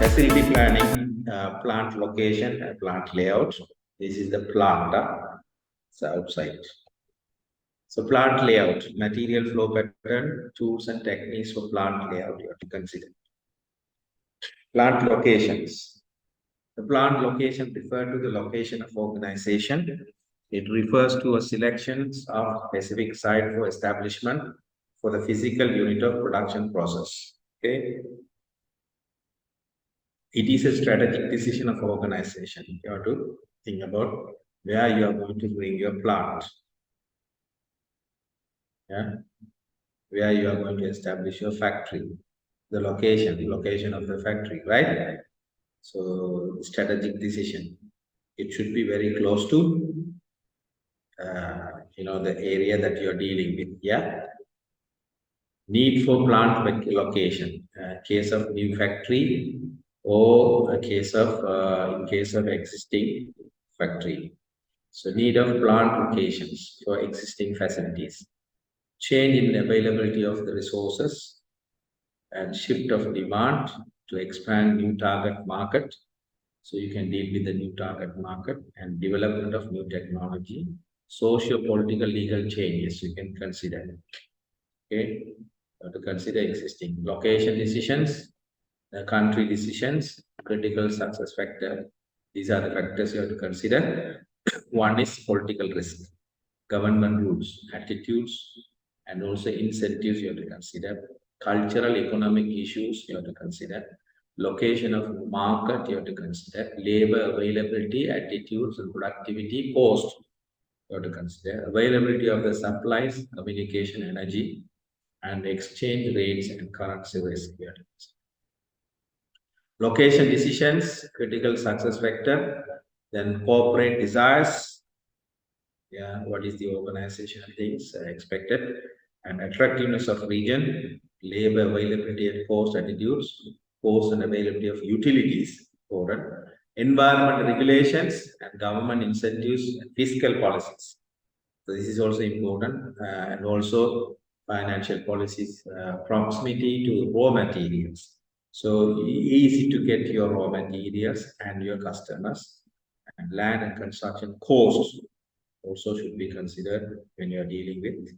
Facility planning, plant location, plant layout. This is the plant, it's outside. So plant layout, material flow pattern, tools and techniques for plant layout you have to consider. Plant locations. The plant location refers to the location of organization. It refers to a selection of specific site for establishment for the physical unit of production process. Okay. It is a strategic decision of organization. You have to think about where you are going to bring your plant. Yeah. Where you are going to establish your factory. The location of the factory, right? So strategic decision. It should be very close to the area that you're dealing with. Yeah. Need for plant location. Case of new factory or a case of in case of existing factory. So need of plant locations for existing facilities. Change in availability of the resources and shift of demand to expand new target market. So you can deal with the new target market and development of new technology, socio-political legal changes you can consider. Okay, to consider existing location decisions, the country decisions, critical success factor. These are the factors you have to consider. One is political risk, government rules, attitudes, and also incentives you have to consider. Cultural, economic issues you have to consider. Location of market you have to consider. Labor availability, attitudes, and productivity, cost you have to consider. Availability of the supplies, communication, energy, and exchange rates and currency risk you have to consider. Location decisions, critical success factor, then corporate desires. Yeah, what is the organization things expected, and attractiveness of region, labor availability and cost attitudes, cost and availability of utilities, important, environment regulations and government incentives and fiscal policies. So this is also important, and also financial policies, proximity to raw materials. So easy to get your raw materials and your customers, and land and construction costs also should be considered when you are dealing with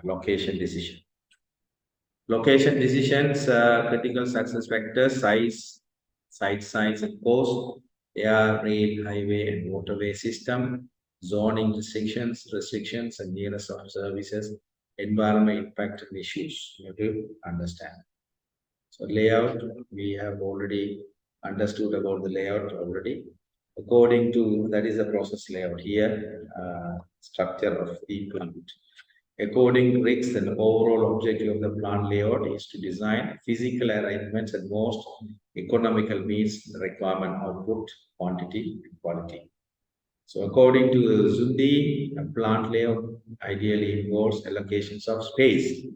location decision. Location decisions, critical success factors, size, site size and cost, air, rail, highway and waterway system, zoning restrictions and nearest of services, environment impact and issues. You have to understand. So layout, we have already understood about the layout already. According to, that is the process layout here, structure of the plant. According to RICS, the overall objective of the plant layout is to design physical arrangements and most economical means the requirement output, quantity, and quality. So according to Zundi, a plant layout ideally involves allocations of space,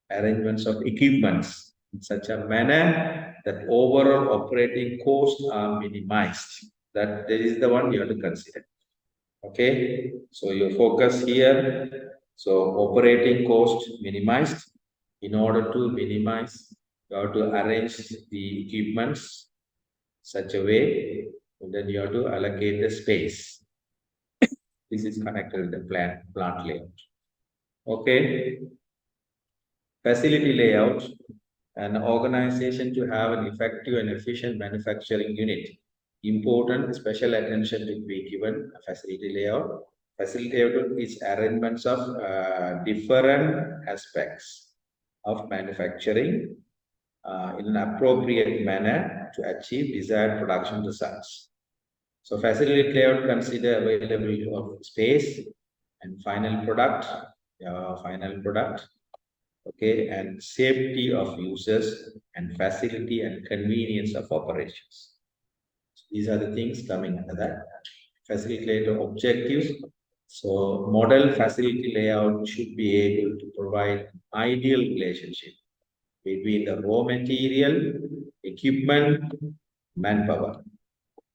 arrangements of equipments in such a manner that overall operating costs are minimized. That is the one you have to consider. Okay, so your focus here. So operating cost minimized. In order to minimize, you have to arrange the equipments such a way, and then you have to allocate the space. This is connected with the plant layout. Okay. Facility layout. An organization to have an effective and efficient manufacturing unit. Important special attention to be given a facility layout. Facility layout is arrangements of different aspects of manufacturing in an appropriate manner to achieve desired production results. So facility layout consider availability of space and final product, okay, and safety of users and facility and convenience of operations. So these are the things coming under that. Facility layout objectives. So model facility layout should be able to provide ideal relationship between the raw material, equipment, manpower,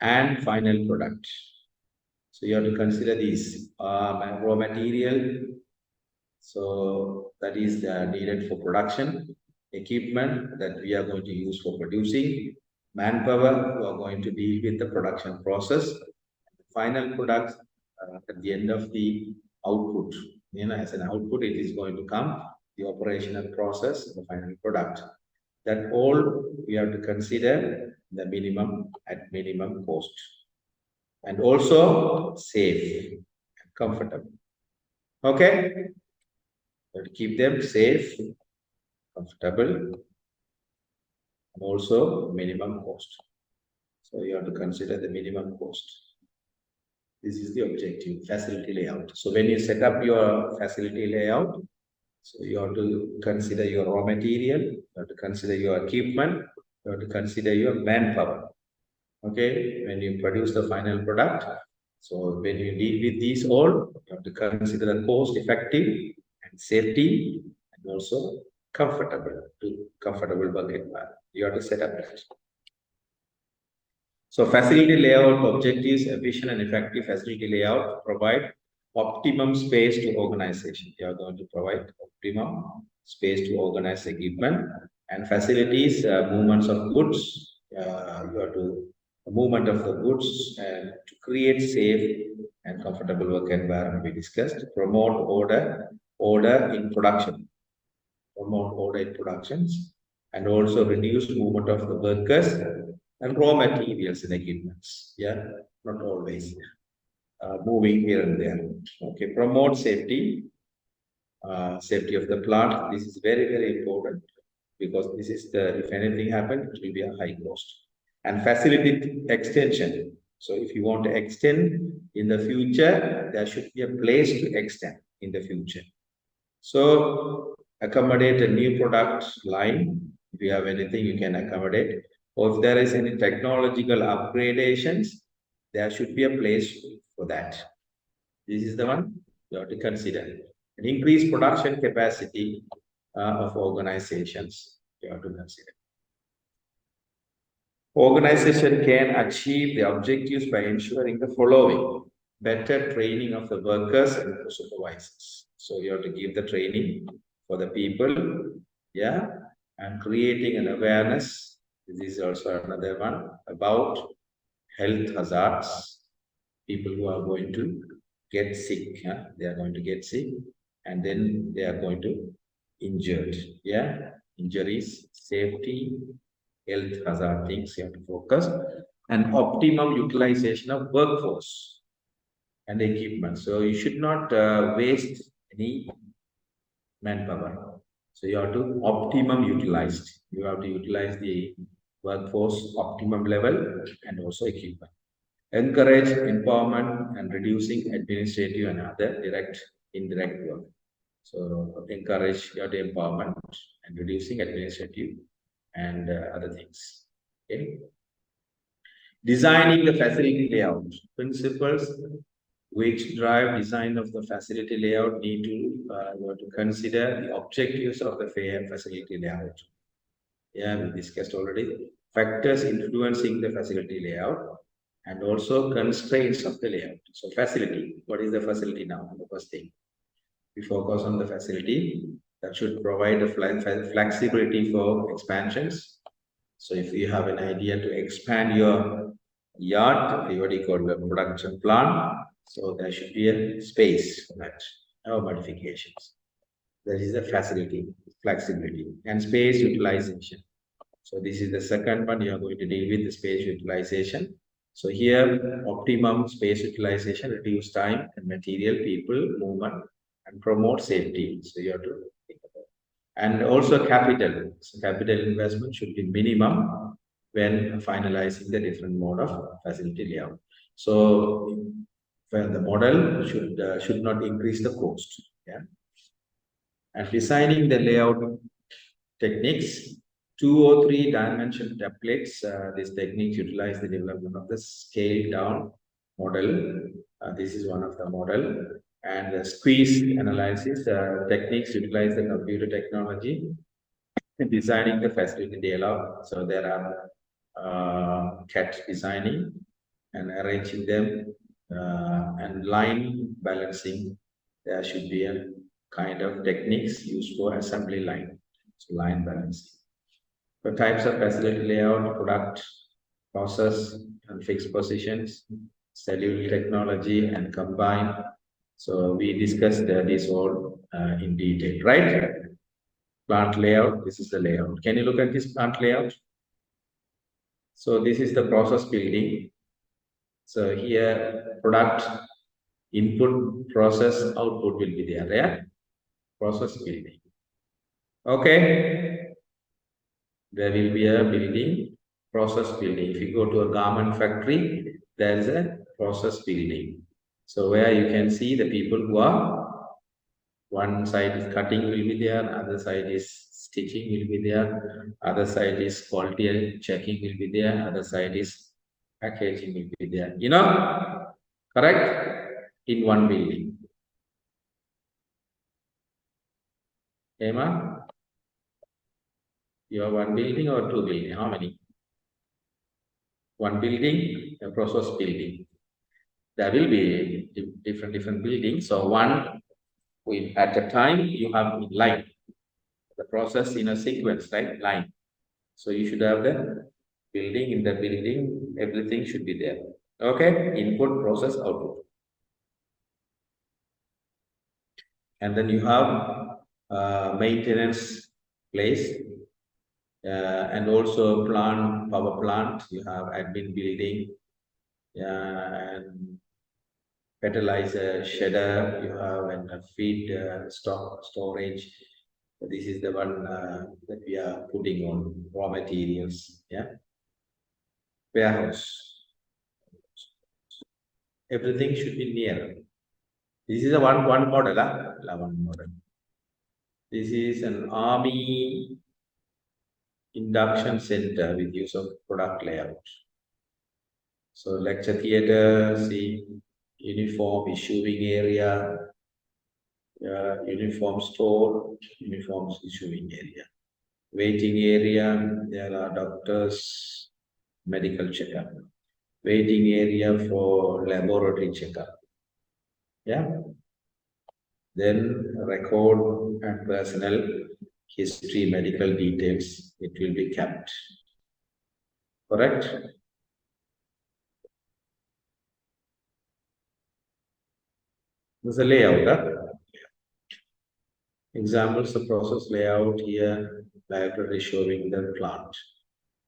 and final product. So you have to consider these raw material. So that is needed for production, equipment that we are going to use for producing, manpower who are going to deal with the production process. The final product at the end of the output, as an output, it is going to come the operational process, the final product. That all we have to consider the minimum cost, and also safe and comfortable. Okay, but keep them safe, comfortable, and also minimum cost. So you have to consider the minimum cost. This is the objective, facility layout. So when you set up your facility layout, so you have to consider your raw material, you have to consider your equipment, you have to consider your manpower. Okay, when you produce the final product, so when you deal with these all, you have to consider the cost effective and safety and also comfortable work environment. You have to set up that. So facility layout objectives, efficient and effective facility layout provide optimum space to organization. You are going to provide optimum space to organize equipment and facilities, movements of goods. You have to movement of the goods and to create safe and comfortable work environment we discussed. Order in production. Promote order in productions and also reduce movement of the workers and raw materials and equipments. Yeah, not always moving here and there. Okay, promote safety, safety of the plant. This is very important because this is the, if anything happens, it will be a high cost. And facility extension. So if you want to extend in the future, there should be a place to extend in the future. So accommodate a new product line. If you have anything, you can accommodate. Or if there is any technological upgradations, there should be a place for that. This is the one you have to consider. And increase production capacity of organizations you have to consider. Organization can achieve the objectives by ensuring the following: better training of the workers and supervisors. So you have to give the training for the people, yeah, and creating an awareness. This is also another one about health hazards. People who are going to get sick, yeah? They are going to get sick, and then they are going to injured, yeah, injuries, safety, health hazard things you have to focus, and optimum utilization of workforce and equipment. So you should not waste any manpower. So you have to optimum utilized. You have to utilize the workforce optimum level and also equipment. Encourage empowerment and reducing administrative and other indirect work. So encourage your empowerment and reducing administrative and other things. Okay. Designing the facility layout. Principles which drive design of the facility layout need to, you have to consider the objectives of the facility layout. Yeah, we discussed already. Factors influencing the facility layout and also constraints of the layout. So facility, what is the facility now? The first thing. We focus on the facility that should provide a flexibility for expansions. So if you have an idea to expand your yard, what you call the production plant, so there should be a space for that, no modifications. That is the facility, flexibility, and space utilization. So this is the second one you are going to deal with, the space utilization. So here, optimum space utilization, reduce time and material, people, movement, and promote safety. So you have to think about. And also capital. So capital investment should be minimum when finalizing the different mode of facility layout. So the model should not increase the cost. Yeah. And designing the layout techniques, 2 or 3 dimension templates. These techniques utilize the development of the scale down model. This is one of the model. And the squeeze analysis techniques utilize the computer technology in designing the facility layout. So there are CAT designing and arranging them and line balancing. There should be a kind of techniques used for assembly line. So line balancing. The types of facility layout, product process and fixed positions, cellular technology and combine. So we discussed this all in detail, right? Plant layout, this is the layout. Can you look at this plant layout? So this is the process building. So here product input, process, output will be there, yeah? Process building. Okay. There will be a building, process building. If you go to a garment factory, there is a process building. So where you can see the people who are, one side is cutting will be there, other side is stitching will be there, other side is quality checking will be there, other side is packaging will be there. You know, correct? In one building. Emma, you have one building or two building? How many? One building, a process building. There will be different buildings. So one, at a time, you have in line, the process in a sequence, right? Line. So you should have the building, in the building, everything should be there. Okay, input, process, output. And then you have maintenance place, and also plant, power plant. You have admin building, and fertilizer shedder. You have and a feed stock storage. This is the one that we are putting on raw materials. Yeah, warehouse. Everything should be near. This is a one model. One model. This is an army induction center with use of product layout. So lecture theater, see uniform issuing area, uniform store, uniforms issuing area. Waiting area, there are doctors, medical checkup. Waiting area for laboratory checkup. Yeah. Then record and personnel history, medical details, it will be kept. Correct? This is a layout. Examples of process layout here, library showing the plant.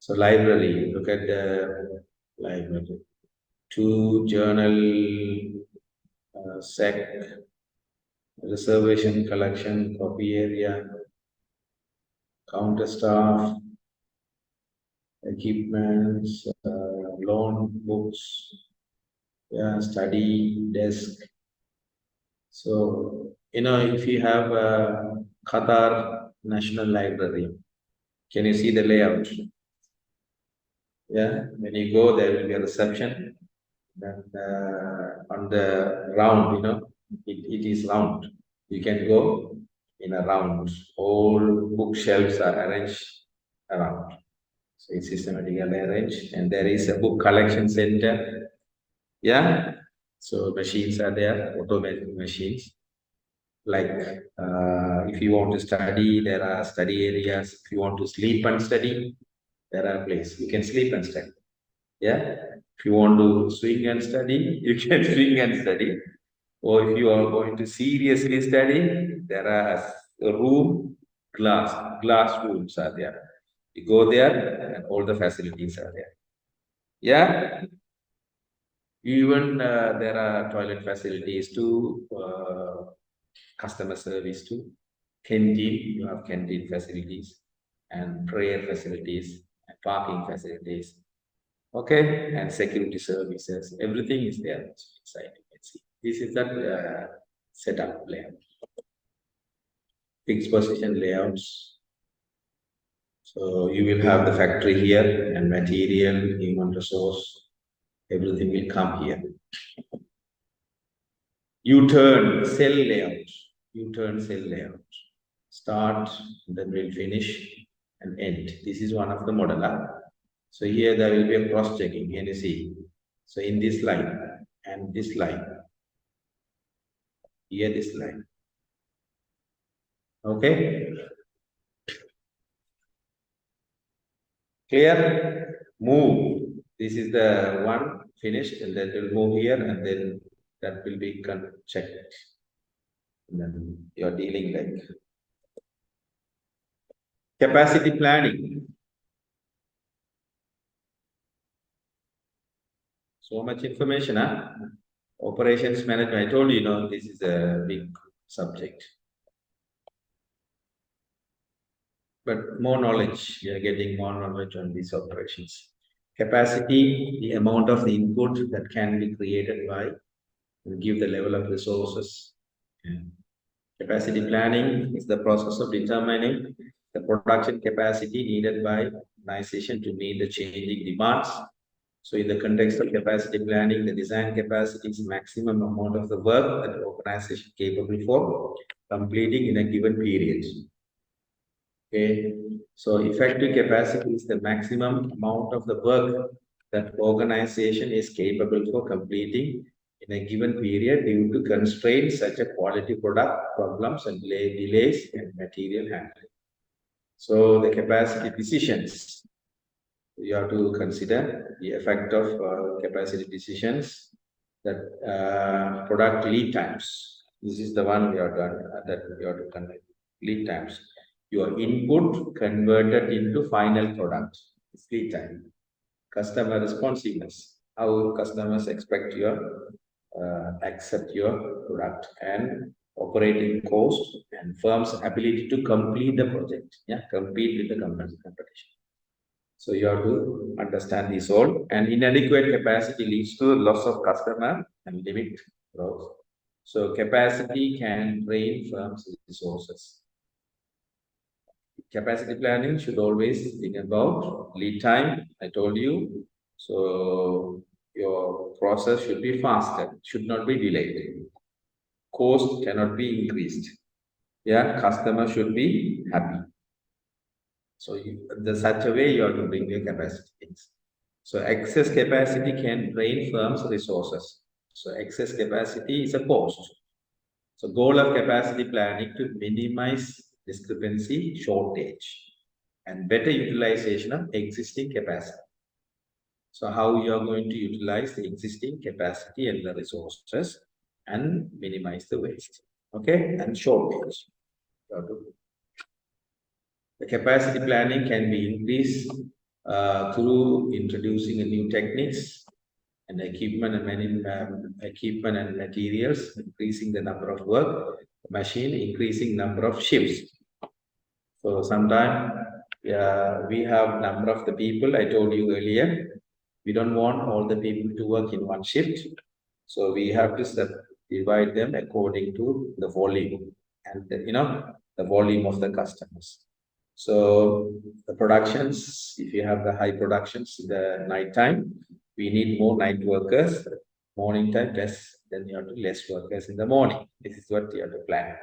So library, look at the library. Two journal, sec, reservation collection, copy area, counter staff, equipments, loan books, yeah, study desk. So, if you have a Qatar National Library, can you see the layout? Yeah, when you go, there will be a reception. Then on the round, it is round. You can go in a round. All bookshelves are arranged around. So it's systematically arranged, and there is a book collection center. Yeah, so machines are there, automatic machines. Like if you want to study, there are study areas. If you want to sleep and study, there are places you can sleep and study. Yeah. If you want to swing and study, you can swing and study. Or if you are going to seriously study, there are a room, glass rooms are there. You go there and all the facilities are there. Yeah. Even there are toilet facilities too, customer service too. Canteen, you have canteen facilities and prayer facilities and parking facilities. Okay, and security services, everything is there inside. You can see. This is that setup layout, fixed position layouts. So you will have the factory here and material, human resource, everything will come here. U-turn cell layout, U-turn cell layout. Start, then we'll finish and end. This is one of the model. So here there will be a cross-checking, can you see? So in this line and this line, here this line. Okay? Clear? Move. This is the one finished, and then will move here, and then that will be checked. And then you're dealing like capacity planning. So much information, huh? Operations management. I told you, this is a big subject. But more knowledge, we are getting more knowledge on these operations. Capacity, the amount of the input that can be created by, give the level of resources. Yeah. Capacity planning is the process of determining the production capacity needed by organization to meet the changing demands. So in the context of capacity planning, the design capacity is maximum amount of the work that the organization is capable for completing in a given period. Okay, so effective capacity is the maximum amount of the work that organization is capable for completing in a given period due to constraints such as quality product problems and delays and material handling. So the capacity decisions, you have to consider the effect of capacity decisions that product lead times. This is the one we have done that we have to conduct lead times. Your input converted into final product is lead time. Customer responsiveness, how customers expect your accept your product, and operating cost and firm's ability to complete the project. Yeah, compete with the competition. So you have to understand this all. And inadequate capacity leads to loss of customer and limit growth. So capacity can drain firms' resources. Capacity planning should always think about lead time. I told you. So your process should be faster, should not be delayed. Cost cannot be increased. Yeah, customer should be happy. So in such a way, you have to bring your capacity things. So excess capacity can drain firms' resources. So excess capacity is a cost. So goal of capacity planning to minimize discrepancy, shortage, and better utilization of existing capacity. So how you are going to utilize the existing capacity and the resources and minimize the waste. Okay, and shortage. The capacity planning can be increased through introducing a new techniques and equipment and materials, increasing the number of work, machine, increasing number of shifts. So sometimes we have number of the people. I told you earlier, we don't want all the people to work in one shift. So we have to divide them according to the volume and the volume of the customers. So the productions, if you have the high productions in the night time, we need more night workers. Morning time, less, then you have to less workers in the morning. This is what you have to plan.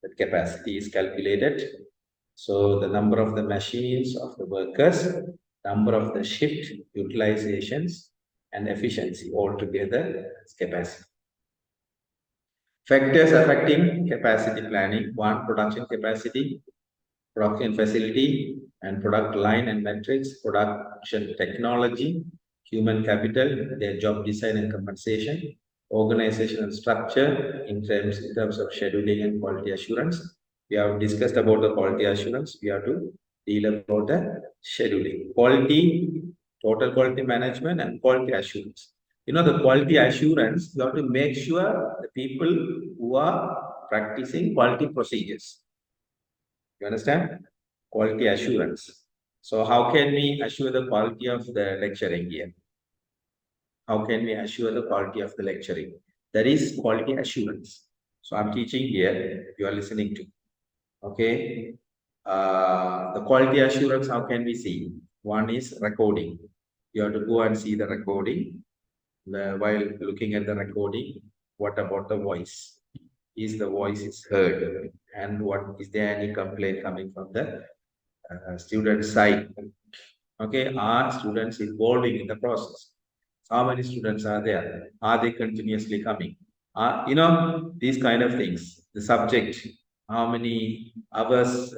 That capacity is calculated. So the number of the machines of the workers, number of the shift utilizations, and efficiency altogether is capacity. Factors affecting capacity planning: one, production capacity, production facility and product line and metrics, production technology, human capital, their job design and compensation, organizational structure in terms of scheduling and quality assurance. We have discussed about the quality assurance. We have to deal about the scheduling. Quality, total quality management and quality assurance. The quality assurance, you have to make sure the people who are practicing quality procedures. You understand? Quality assurance. So how can we assure the quality of the lecturing here? How can we assure the quality of the lecturing? That is quality assurance. So I'm teaching here, you are listening to. Okay. The quality assurance, how can we see? One is recording. You have to go and see the recording. While looking at the recording, what about the voice? Is the voice is heard? And what is there any complaint coming from the student side? Okay, are students involving in the process? How many students are there? Are they continuously coming? These kind of things. The subject, how many hours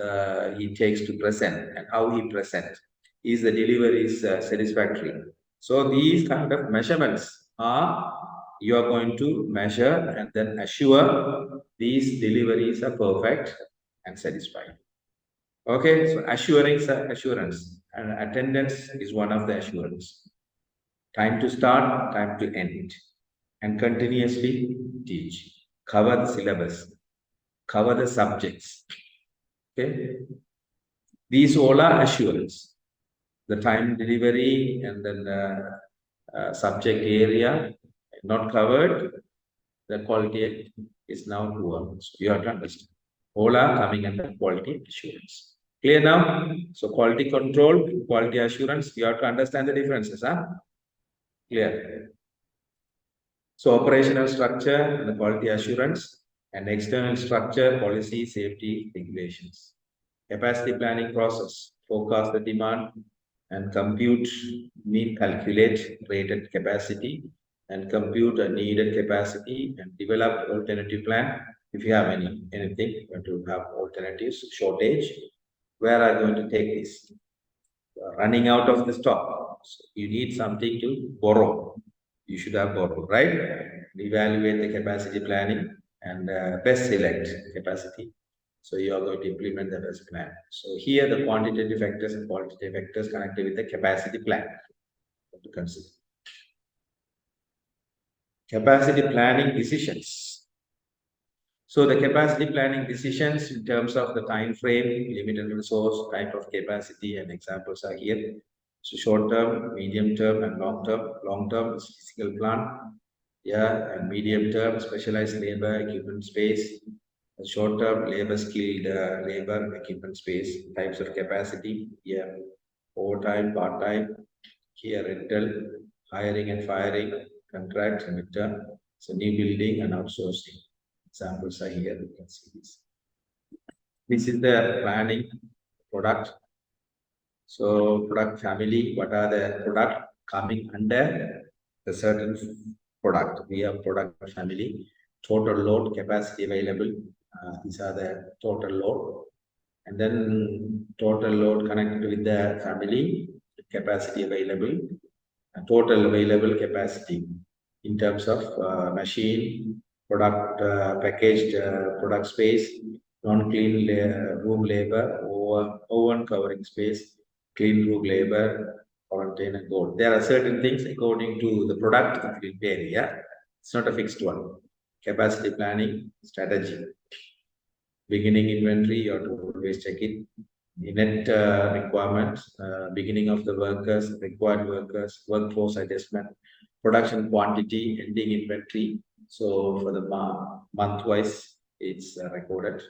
he takes to present and how he present. Is the delivery is satisfactory? So these kind of measurements are you are going to measure and then assure these deliveries are perfect and satisfying. Okay, so assurance and attendance is one of the assurance. Time to start, time to end, and continuously teach. Cover the syllabus, cover the subjects. Okay, these all are assurance. The time delivery and then the subject area not covered, the quality is now poor. So you have to understand. All are coming under quality assurance. Clear now? So quality control, quality assurance, you have to understand the differences. Huh? Clear. So operational structure and the quality assurance and external structure, policy, safety, regulations. Capacity planning process, forecast the demand and compute, mean calculate rated capacity and compute a needed capacity and develop alternative plan. If you have anything, you want to have alternatives, shortage, where are you going to take this? Running out of the stock. So you need something to borrow. You should have borrowed, right? Evaluate the capacity planning and best select capacity. So you are going to implement the best plan. So here the quantitative factors and qualitative factors connected with the capacity plan to consider. Capacity planning decisions. So the capacity planning decisions in terms of the time frame, limited resource, type of capacity, and examples are here. So short term, medium term, and long term. Long term is physical plant, yeah, and medium term, specialized labor, equipment space. Short term, labor skilled labor, equipment space, types of capacity, yeah, overtime, part time, here rental, hiring and firing, contract, midterm. So new building and outsourcing. Examples are here, you can see this. This is the planning product. So product family, what are the product coming under the certain product? We have product family, total load, capacity available. These are the total load. And then total load connected with the family, capacity available, total available capacity in terms of machine, product, packaged product space, non-clean room labor, oven covering space, clean room labor, quarantine and gold. There are certain things according to the product that will vary. Yeah, it's not a fixed one. Capacity planning strategy. Beginning inventory, you have to always check it. Net requirements, beginning of the workers, required workers, workforce adjustment, production quantity, ending inventory. So for the month wise, it's recorded.